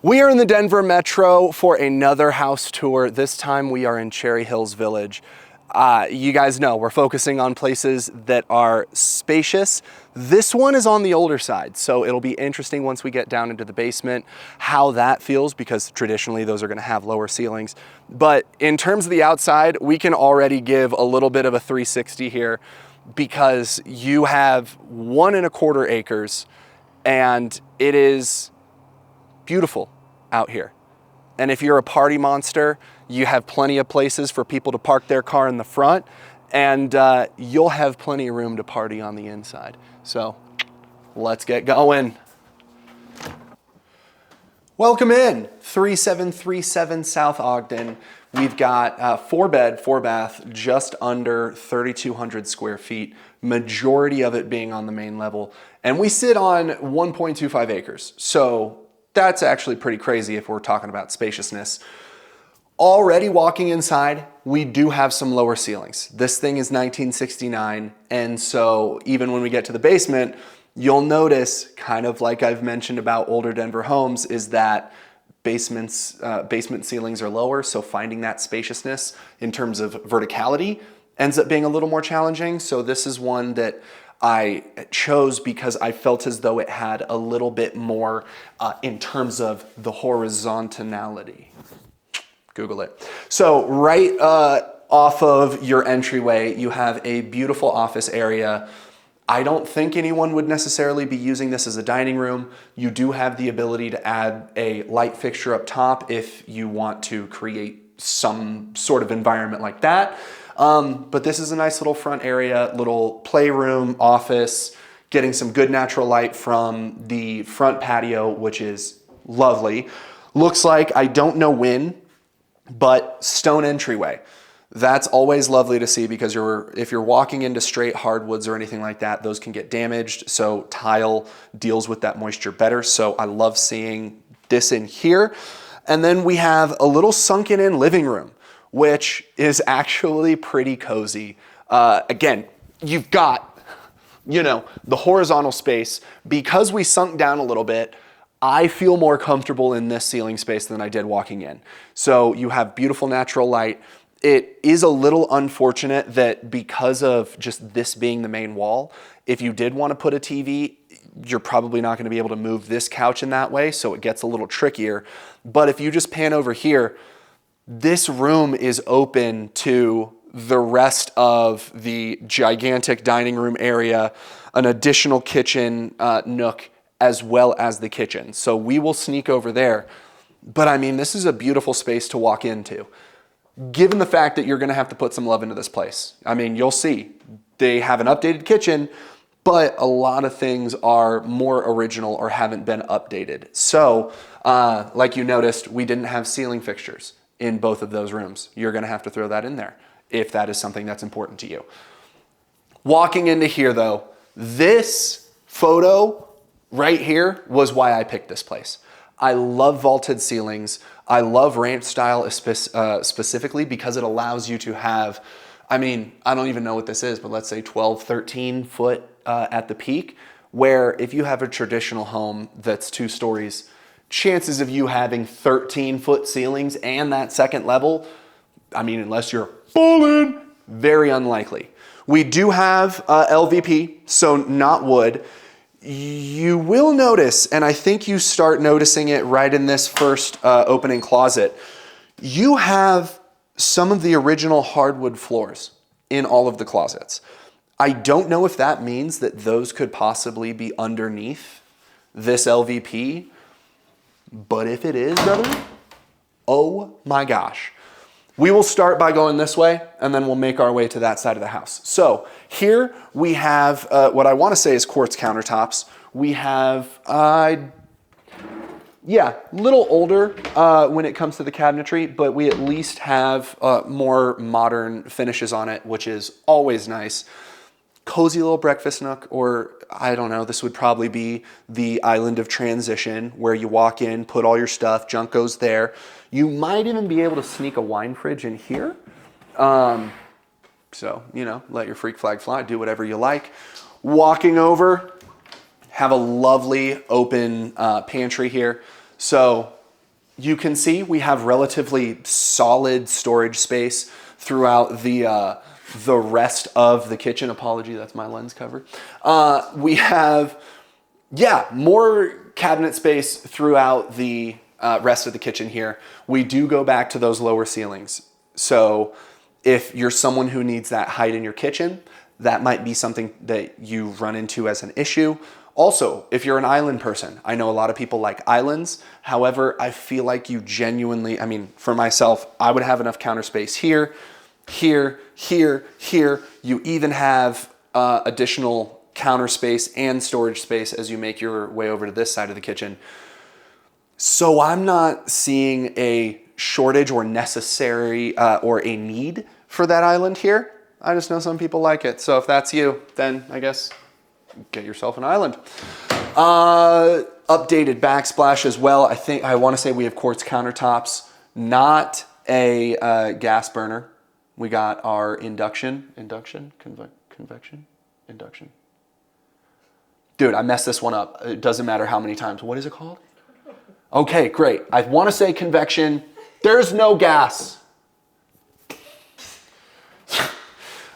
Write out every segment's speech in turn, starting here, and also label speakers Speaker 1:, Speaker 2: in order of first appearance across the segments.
Speaker 1: We are in the Denver Metro for another house tour. This time we are in Cherry Hills Village. You guys know we're focusing on places that are spacious. This one is on the older side, so it'll be interesting once we get down into the basement how that feels, because traditionally those are going to have lower ceilings. But in terms of the outside, we can already give a little bit of a 360 here, because you have 1.25 acres and it is beautiful out here. And if you're a party monster, you have plenty of places for people to park their car in the front, and you'll have plenty of room to party on the inside. So let's get going. Welcome in, 3737 South Ogden. We've got 4-bed, 4-bath, just under 3,200 square feet, majority of it being on the main level. And we sit on 1.25 acres. So that's actually pretty crazy if we're talking about spaciousness. Already walking inside, we do have some lower ceilings. This thing is 1969, and so even when we get to the basement, you'll notice, kind of like I've mentioned about older Denver homes, is that basement ceilings are lower, so finding that spaciousness in terms of verticality ends up being a little more challenging. So this is one that I chose because I felt as though it had a little bit more in terms of the horizontality. Google it. So right off of your entryway, you have a beautiful office area. I don't think anyone would necessarily be using this as a dining room. You do have the ability to add a light fixture up top if you want to create some sort of environment like that. But this is a nice little front area, little playroom, office, getting some good natural light from the front patio, which is lovely. Looks like, I don't know when, but stone entryway. That's always lovely to see, because if you're walking into straight hardwoods or anything like that, those can get damaged. So tile deals with that moisture better. So I love seeing this in here. And then we have a little sunken in living room, which is actually pretty cozy. Again, you've got, the horizontal space. Because we sunk down a little bit, I feel more comfortable in this ceiling space than I did walking in. So you have beautiful natural light. It is a little unfortunate that because of just this being the main wall, if you did want to put a TV, you're probably not going to be able to move this couch in that way, so it gets a little trickier. But if you just pan over here, this room is open to the rest of the gigantic dining room area, an additional kitchen nook, as well as the kitchen. So we will sneak over there. But I mean, this is a beautiful space to walk into, given the fact that you're gonna have to put some love into this place. I mean, you'll see, they have an updated kitchen, but a lot of things are more original or haven't been updated. So, like you noticed, we didn't have ceiling fixtures in both of those rooms. You're gonna have to throw that in there if that is something that's important to you. Walking into here though, this photo right here was why I picked this place. I love vaulted ceilings. I love ranch style specifically because it allows you to have, I mean, I don't even know what this is, but let's say 12, 13 foot at the peak, where if you have a traditional home that's 2 stories, chances of you having 13-foot ceilings and that second level, I mean, unless you're falling, very unlikely. We do have LVP, so not wood. You will notice, and I think you start noticing it right in this first opening closet, you have some of the original hardwood floors in all of the closets. I don't know if that means that those could possibly be underneath this LVP, but if it is, brother, oh my gosh. We will start by going this way, and then we'll make our way to that side of the house. So here we have what I want to say is quartz countertops. We have, little older when it comes to the cabinetry, but we at least have more modern finishes on it, which is always nice. Cozy little breakfast nook, or I don't know, this would probably be the island of transition where you walk in, put all your stuff, junk goes there. You might even be able to sneak a wine fridge in here. So, let your freak flag fly, do whatever you like. Walking over, have a lovely open pantry here. So you can see we have relatively solid storage space throughout the rest of the kitchen. Apology, that's my lens cover. We have, more cabinet space throughout the rest of the kitchen here. We do go back to those lower ceilings. So if you're someone who needs that height in your kitchen, that might be something that you run into as an issue. Also, if you're an island person, I know a lot of people like islands. However, I feel like you genuinely, I mean, for myself, I would have enough counter space here, here, here, here. You even have additional counter space and storage space as you make your way over to this side of the kitchen. So I'm not seeing a shortage or necessary or a need for that island here. I just know some people like it. So if that's you, then I guess get yourself an island. Updated backsplash as well. I want to say we have quartz countertops, not a gas burner. We got our induction. Dude, I messed this one up. It doesn't matter how many times. What is it called? Okay, great. I want to say convection. There's no gas.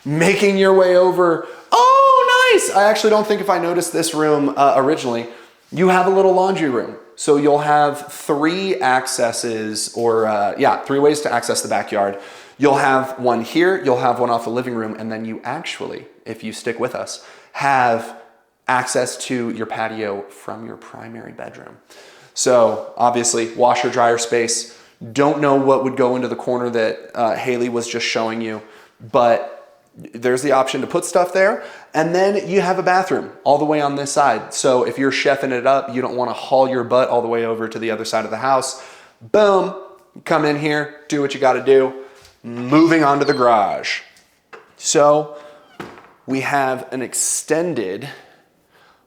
Speaker 1: Making your way over. Oh, nice. I actually don't think if I noticed this room originally, you have a little laundry room. So you'll have 3 accesses or 3 ways to access the backyard. You'll have one here, you'll have one off the living room, and then you actually, if you stick with us, have access to your patio from your primary bedroom. So obviously washer dryer space. Don't know what would go into the corner that Haley was just showing you, but there's the option to put stuff there. And then you have a bathroom all the way on this side. So if you're chefing it up, you don't want to haul your butt all the way over to the other side of the house. Boom, come in here, do what you got to do. Moving on to the garage. So we have an extended,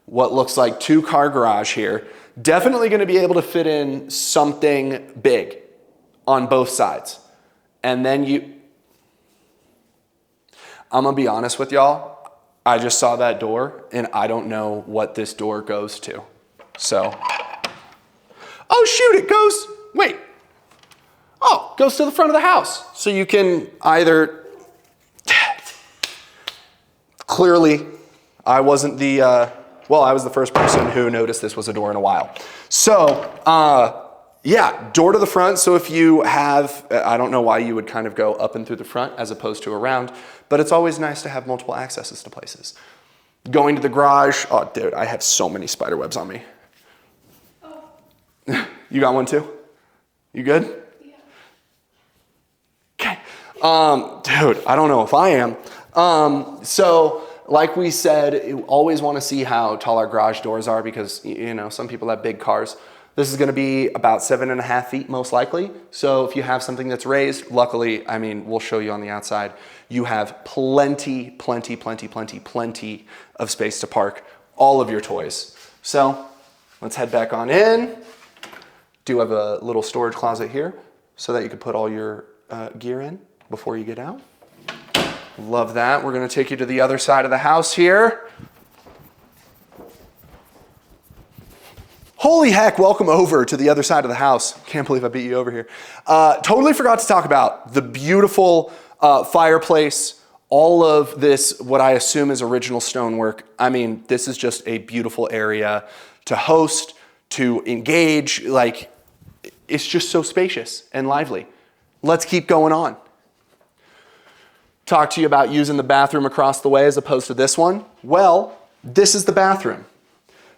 Speaker 1: what looks like 2-car garage here. Definitely going to be able to fit in something big on both sides. And then I'm going to be honest with y'all. I just saw that door and I don't know what this door goes to. So, oh shoot, it goes, wait. Oh, goes to the front of the house. So you can either, clearly I wasn't the, I was the first person who noticed this was a door in a while. So, door to the front. So if you have, I don't know why you would kind of go up and through the front as opposed to around, but it's always nice to have multiple accesses to places. Going to the garage. Oh, dude, I have so many spider webs on me. Oh. You got one too? You good? Yeah. Okay. Dude, I don't know if I am. So like we said, you always want to see how tall our garage doors are because, you know, some people have big cars. This is going to be about 7.5 feet most likely. So if you have something that's raised, luckily, I mean, we'll show you on the outside, you have plenty of space to park all of your toys. So let's head back on in. Do have a little storage closet here so that you can put all your gear in before you get out. Love that. We're going to take you to the other side of the house here. Holy heck, welcome over to the other side of the house. Can't believe I beat you over here. Totally forgot to talk about the beautiful fireplace, all of this, what I assume is original stonework. I mean, this is just a beautiful area to host, to engage. Like, it's just so spacious and lively. Let's keep going on. Talk to you about using the bathroom across the way as opposed to this one. Well, this is the bathroom.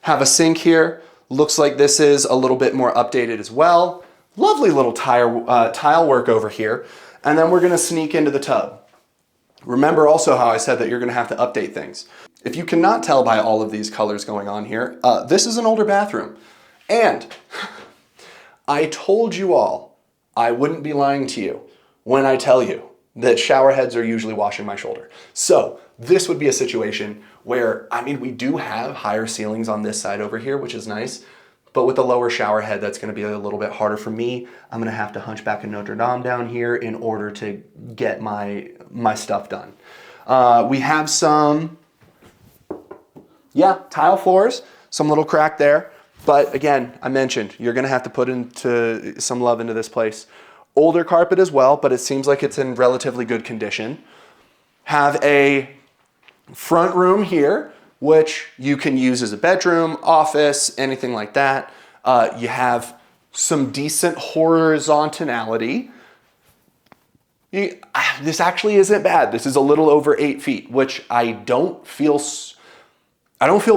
Speaker 1: Have a sink here. Looks like this is a little bit more updated as well. Lovely little tile work over here. And then we're gonna sneak into the tub. Remember also how I said that you're gonna have to update things. If you cannot tell by all of these colors going on here, this is an older bathroom. And I told you all, I wouldn't be lying to you when I tell you that shower heads are usually washing my shoulder. So this would be a situation where, I mean, we do have higher ceilings on this side over here, which is nice, but with the lower shower head, that's gonna be a little bit harder for me. I'm gonna have to hunch back a Notre Dame down here in order to get my stuff done. We have some, tile floors, some little crack there. But again, I mentioned, you're gonna have to put into some love into this place. Older carpet as well, but it seems like it's in relatively good condition. Have a front room here, which you can use as a bedroom, office, anything like that. You have some decent horizontality. This actually isn't bad. This is a little over 8 feet, which I don't feel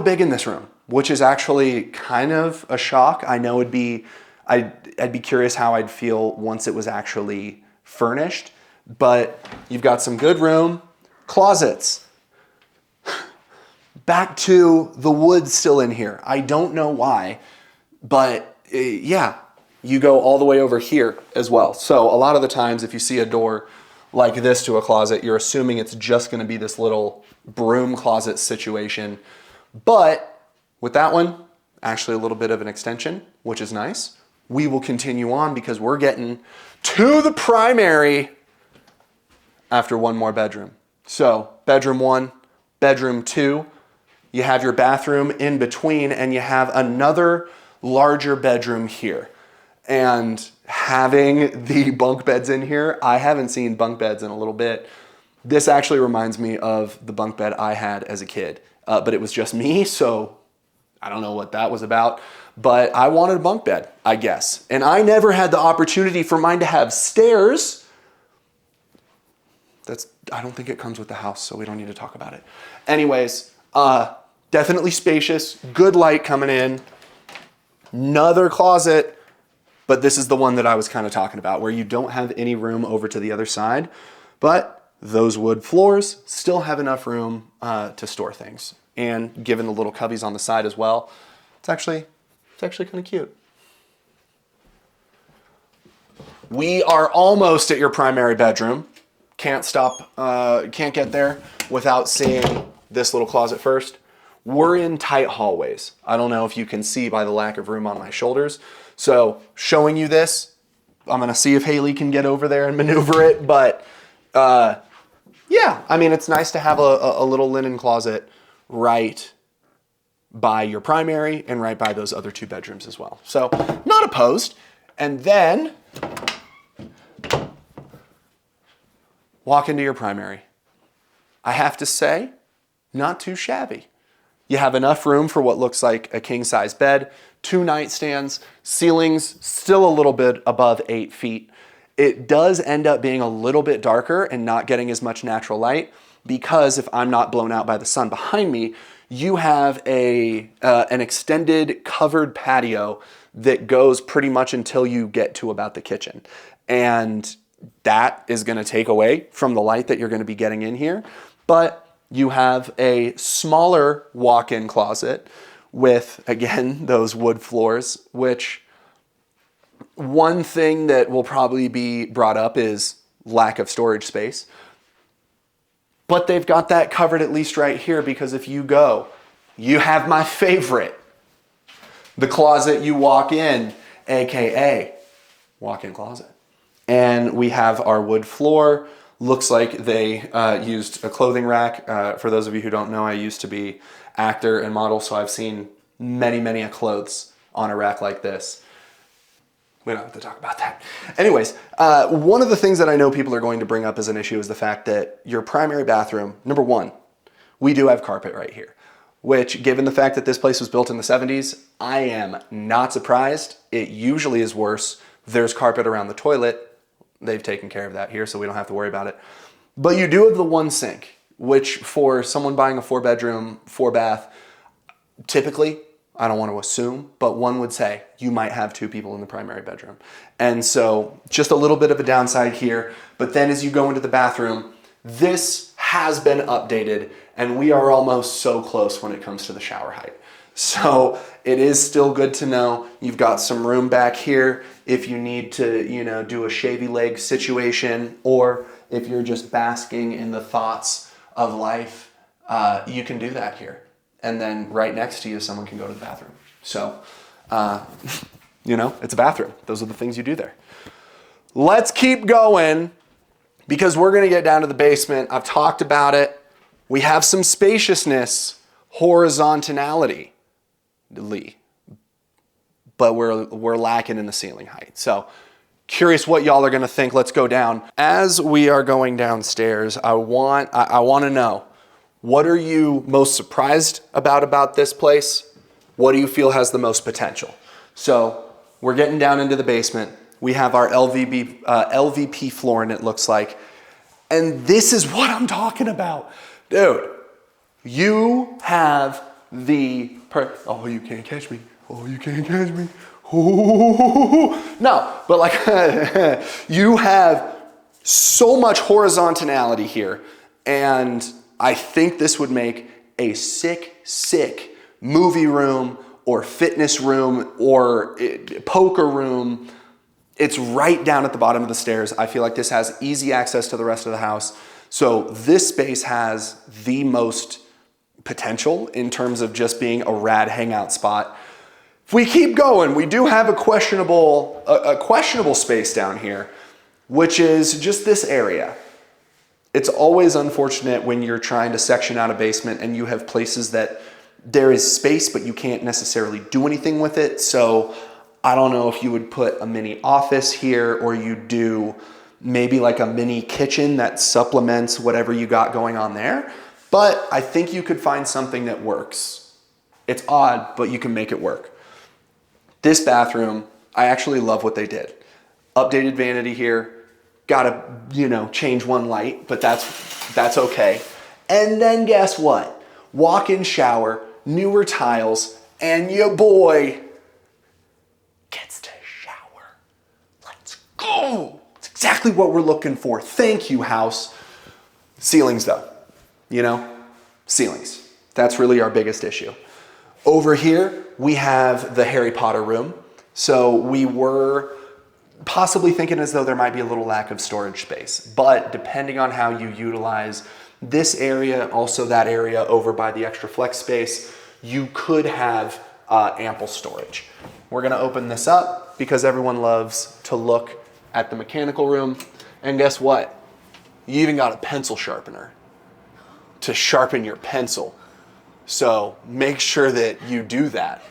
Speaker 1: big in this room, which is actually kind of a shock. I know I'd be curious how I'd feel once it was actually furnished, but you've got some good room. Closets. Back to the wood still in here. I don't know why, but yeah, you go all the way over here as well. So a lot of the times if you see a door like this to a closet, you're assuming it's just gonna be this little broom closet situation. But with that one, actually a little bit of an extension, which is nice. We will continue on because we're getting to the primary after one more bedroom. So bedroom 1, bedroom 2, you have your bathroom in between, and you have another larger bedroom here. And having the bunk beds in here, I haven't seen bunk beds in a little bit. This actually reminds me of the bunk bed I had as a kid, but it was just me, so I don't know what that was about. But I wanted a bunk bed, I guess. And I never had the opportunity for mine to have stairs. I don't think it comes with the house, so we don't need to talk about it. Anyways, definitely spacious, good light coming in. Another closet, but this is the one that I was kind of talking about, where you don't have any room over to the other side, but those wood floors still have enough room to store things. And given the little cubbies on the side as well, it's actually kind of cute. We are almost at your primary bedroom. Can't get there without seeing this little closet first. We're in tight hallways. I don't know if you can see by the lack of room on my shoulders. So showing you this, I'm gonna see if Haley can get over there and maneuver it. But yeah, I mean, it's nice to have a little linen closet right by your primary and right by those other 2 bedrooms as well. So not opposed. And then walk into your primary. I have to say, not too shabby. You have enough room for what looks like a king-size bed, 2 nightstands, ceilings still a little bit above 8 feet. It does end up being a little bit darker and not getting as much natural light because if I'm not blown out by the sun behind me, you have an extended covered patio that goes pretty much until you get to about the kitchen. And that is going to take away from the light that you're going to be getting in here. But you have a smaller walk-in closet with, again, those wood floors, which one thing that will probably be brought up is lack of storage space. But they've got that covered at least right here, because if you go, you have my favorite, the closet you walk in, AKA walk-in closet. And we have our wood floor. Looks like they used a clothing rack. For those of you who don't know, I used to be actor and model, so I've seen many clothes on a rack like this. We don't have to talk about that. Anyways, one of the things that I know people are going to bring up as an issue is the fact that your primary bathroom, number 1, we do have carpet right here, which, given the fact that this place was built in the 70s, I am not surprised. It usually is worse. There's carpet around the toilet. They've taken care of that here, so we don't have to worry about it. But you do have the 1 sink, which for someone buying a 4-bedroom, 4-bath, typically, I don't want to assume, but one would say you might have 2 people in the primary bedroom. And so just a little bit of a downside here. But then as you go into the bathroom, this has been updated, and we are almost so close when it comes to the shower height. So it is still good to know you've got some room back here if you need to, do a shavy leg situation, or if you're just basking in the thoughts of life, you can do that here. And then right next to you, someone can go to the bathroom. So, it's a bathroom. Those are the things you do there. Let's keep going because we're going to get down to the basement. I've talked about it. We have some spaciousness, horizontality. but we're lacking in the ceiling height. So curious what y'all are gonna think. Let's go down. As we are going downstairs, I want to know, what are you most surprised about this place? What do you feel has the most potential? So we're getting down into the basement. We have our LVP flooring, it looks like. And this is what I'm talking about. Dude, you have the, oh, you can't catch me. Oh, you can't catch me. Ooh. No, but like, you have so much horizontality here. And I think this would make a sick movie room or fitness room or poker room. It's right down at the bottom of the stairs. I feel like this has easy access to the rest of the house. So this space has the most potential in terms of just being a rad hangout spot. If we keep going, we do have a questionable space down here, which is just this area. It's always unfortunate when you're trying to section out a basement and you have places that there is space, but you can't necessarily do anything with it. So I don't know if you would put a mini office here, or you do maybe like a mini kitchen that supplements whatever you got going on there. But I think you could find something that works. It's odd, but you can make it work. This bathroom, I actually love what they did. Updated vanity here. Gotta, change one light, but that's okay. And then guess what? Walk-in shower, newer tiles, and your boy gets to shower. Let's go. It's exactly what we're looking for. Thank you, house. Ceilings though, ceilings. That's really our biggest issue. Over here, we have the Harry Potter room. So we were possibly thinking as though there might be a little lack of storage space, but depending on how you utilize this area, also that area over by the extra flex space, you could have ample storage. We're gonna open this up because everyone loves to look at the mechanical room. And guess what? You even got a pencil sharpener to sharpen your pencil. So make sure that you do that.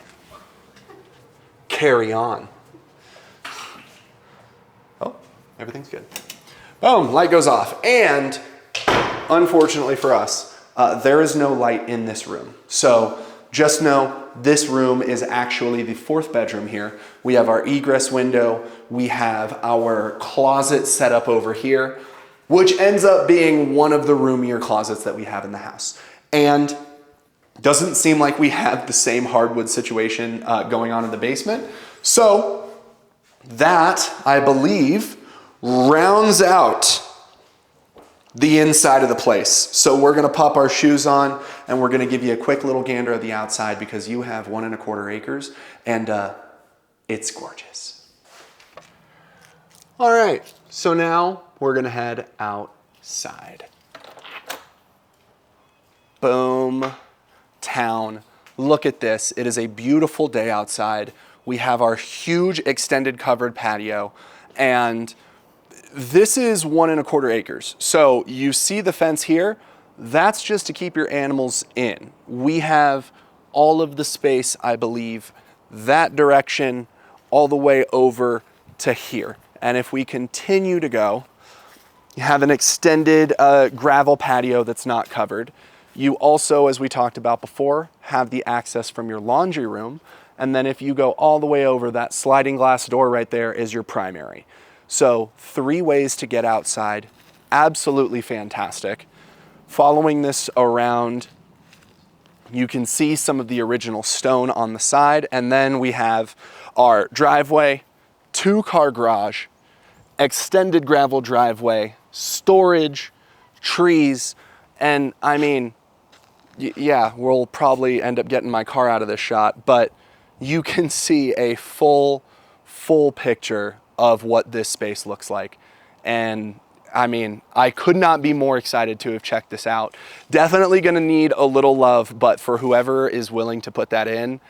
Speaker 1: Carry on. Oh, everything's good. Boom, light goes off. And unfortunately for us, there is no light in this room. So just know this room is actually the fourth bedroom here. We have our egress window. We have our closet set up over here, which ends up being one of the roomier closets that we have in the house. And doesn't seem like we have the same hardwood situation going on in the basement. So that, I believe, rounds out the inside of the place. So we're gonna pop our shoes on and we're gonna give you a quick little gander of the outside because you have 1¼ acres and it's gorgeous. All right, so now we're gonna head outside. Boom, town. Look at this. It is a beautiful day outside. We have our huge extended covered patio, and this is 1¼ acres. So you see the fence here, that's just to keep your animals in. We have all of the space, I believe, that direction all the way over to here. And if we continue to go, you have an extended gravel patio that's not covered. You also, as we talked about before, have the access from your laundry room. And then if you go all the way over, that sliding glass door right there is your primary. So 3 ways to get outside, absolutely fantastic. Following this around, you can see some of the original stone on the side, and then we have our driveway, 2-car garage, extended gravel driveway, storage, trees, and I mean, yeah, we'll probably end up getting my car out of this shot, but you can see a full picture of what this space looks like. And I mean, I could not be more excited to have checked this out. Definitely gonna need a little love, but for whoever is willing to put that in,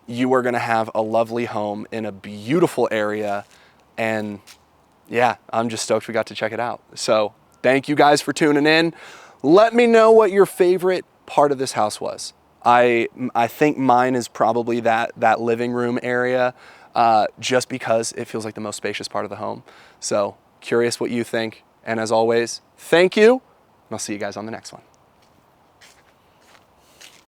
Speaker 1: you are gonna have a lovely home in a beautiful area. And yeah, I'm just stoked we got to check it out. So thank you guys for tuning in. Let me know what your favorite part of this house was. I think mine is probably that living room area. just because it feels like the most spacious part of the home. So curious what you think. And as always, thank you. And I'll see you guys on the next one.